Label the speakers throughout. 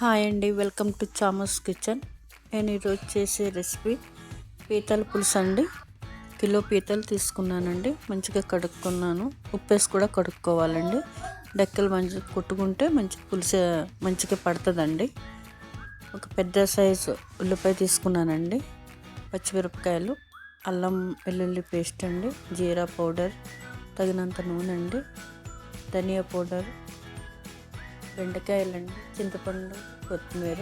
Speaker 1: Hi అండి, welcome to చామస్ kitchen. నేను ఈరోజు చేసే రెసిపీ పీతల పులుసు అండి. కిలో పీతలు తీసుకున్నానండి, మంచిగా కడుక్కున్నాను. ఉప్పేసి కూడా కడుక్కోవాలండి. డెక్కలు మంచిగా కొట్టుకుంటే మంచి పులుసు మంచిగా పడుతుందండి. ఒక పెద్ద సైజు ఉల్లిపాయ తీసుకున్నానండి, పచ్చిమిరపకాయలు, అల్లం వెల్లుల్లి పేస్ట్ అండి, జీరా పౌడర్, తగినంత నూనె అండి, ధనియా పౌడర్, బెండకాయలండి, చింతపండు, కొత్తిమీర,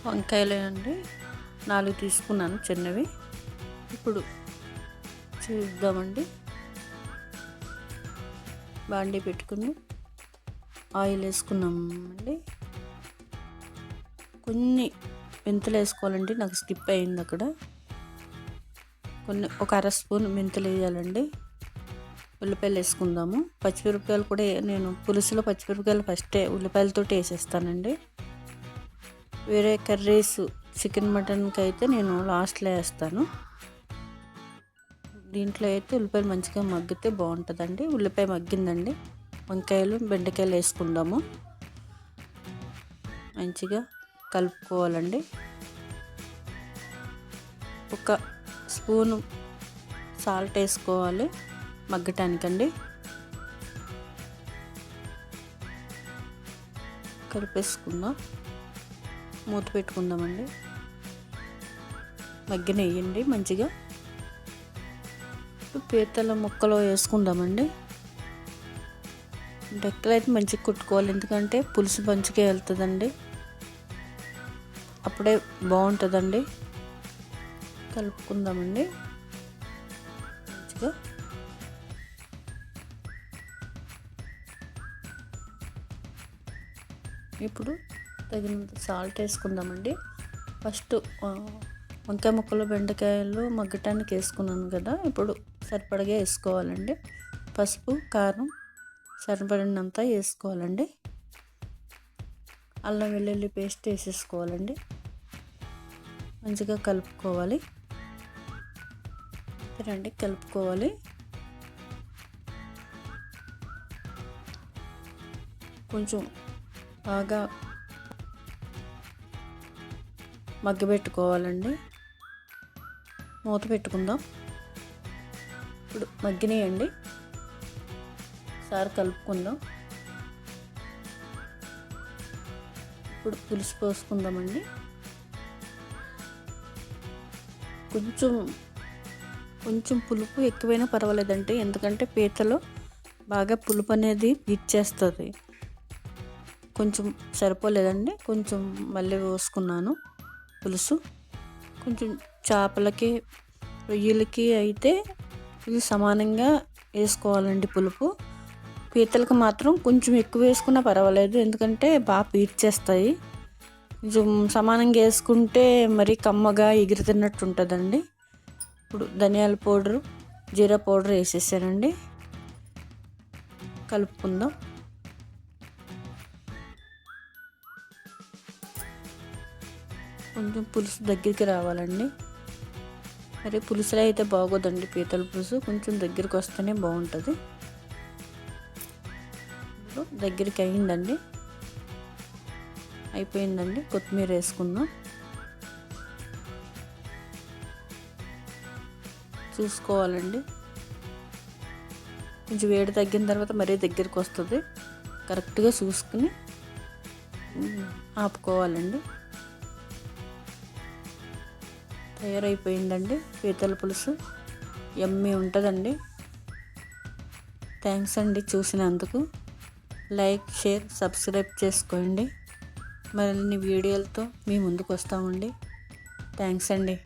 Speaker 1: వంకాయలు అండి 4 తీసుకున్నాను చిన్నవి. ఇప్పుడు చూద్దామండి. బాండీ పెట్టుకుని ఆయిల్ వేసుకున్నామండి. కొన్ని మెంతులు వేసుకోవాలండి, నాకు స్కిప్ అయింది అక్కడ. ఒక అర స్పూన్ మెంతులు వేయాలండి. ఉల్లిపాయలు వేసుకుందాము. పచ్చిమిరపకాయలు కూడా నేను పులుసులో పచ్చిమిరపకాయలు ఫస్టే ఉల్లిపాయలతో వేసేస్తానండి. వేరే కర్రీస్, చికెన్, మటన్కి అయితే నేను లాస్ట్లో వేస్తాను. దీంట్లో అయితే ఉల్లిపాయలు మంచిగా మగ్గితే బాగుంటుందండి. ఉల్లిపాయ మగ్గిందండి. వంకాయలు, బెండకాయలు వేసుకుందాము. మంచిగా కలుపుకోవాలండి. ఒక స్పూను సాల్ట్ వేసుకోవాలి మగ్గటానికండి. కలిపేసుకుందాం, మూత పెట్టుకుందామండి. మగ్గనేయండి మంచిగా. పీతల ముక్కలు వేసుకుందామండి. డెక్కలు అయితే మంచిగా కొట్టుకోవాలి, ఎందుకంటే పులుసు మంచిగా వెళ్తుందండి, అప్పుడే బాగుంటుందండి. కలుపుకుందామండి మంచిగా. ఇప్పుడు తగినంత సాల్ట్ వేసుకుందామండి. ఫస్ట్ వంకాయ ముక్కలు, బెండకాయలు మగ్గటానికి వేసుకున్నాను కదా, ఇప్పుడు సరిపడగా వేసుకోవాలండి. పసుపు, కారం సరిపడినంత వేసుకోవాలండి. అల్లం వెల్లుల్లి పేస్ట్ వేసేసుకోవాలండి. మంచిగా కలుపుకోవాలి. రండి, కలుపుకోవాలి. కొంచెం బాగా మగ్గబెట్టుకోవాలండి. మూత పెట్టుకుందాం. ఇప్పుడు మగ్గినాయండి, ఒకసారి కలుపుకుందాం. ఇప్పుడు పులుసు పోసుకుందామండి. కొంచెం పులుపు ఎక్కువైనా పర్వాలేదండి, ఎందుకంటే పీతలో బాగా పులుపు అనేది ఇచ్చేస్తుంది. కొంచెం సరిపోలేదండి, కొంచెం మళ్ళీ పోసుకున్నాను పులుసు. కొంచెం చేపలకి, రొయ్యలకి అయితే ఇది సమానంగా వేసుకోవాలండి పులుపు. పీతలకు మాత్రం కొంచెం ఎక్కువ వేసుకున్నా పర్వాలేదు, ఎందుకంటే బాగా పీల్చేస్తాయి. కొంచెం సమానంగా వేసుకుంటే మరీ కమ్మగా ఎగురుతున్నట్టు ఉంటుందండి. ఇప్పుడు ధనియాల పౌడరు, జీరా పౌడర్ వేసేసానండి. కలుపుకుందాం. కొంచెం పులుసు దగ్గరికి రావాలండి. మరి పులుసులో అయితే బాగోదండి పీతల పులుసు, కొంచెం దగ్గరికి వస్తేనే బాగుంటుంది. దగ్గరికి అయిందండి, అయిపోయిందండి. కొత్తిమీర వేసుకుందాం. చూసుకోవాలండి, కొంచెం వేడి తగ్గిన తర్వాత మరీ దగ్గరికి వస్తుంది. కరెక్ట్గా చూసుకుని ఆపుకోవాలండి. తయారైపోయిందండి పీతల పులుసు. యమ్మీ ఉంటుందండి. థ్యాంక్స్ అండి చూసినందుకు. లైక్, షేర్, సబ్స్క్రైబ్ చేసుకోండి. మరిన్ని వీడియోలతో మీ ముందుకు వస్తామండి. థ్యాంక్స్ అండి.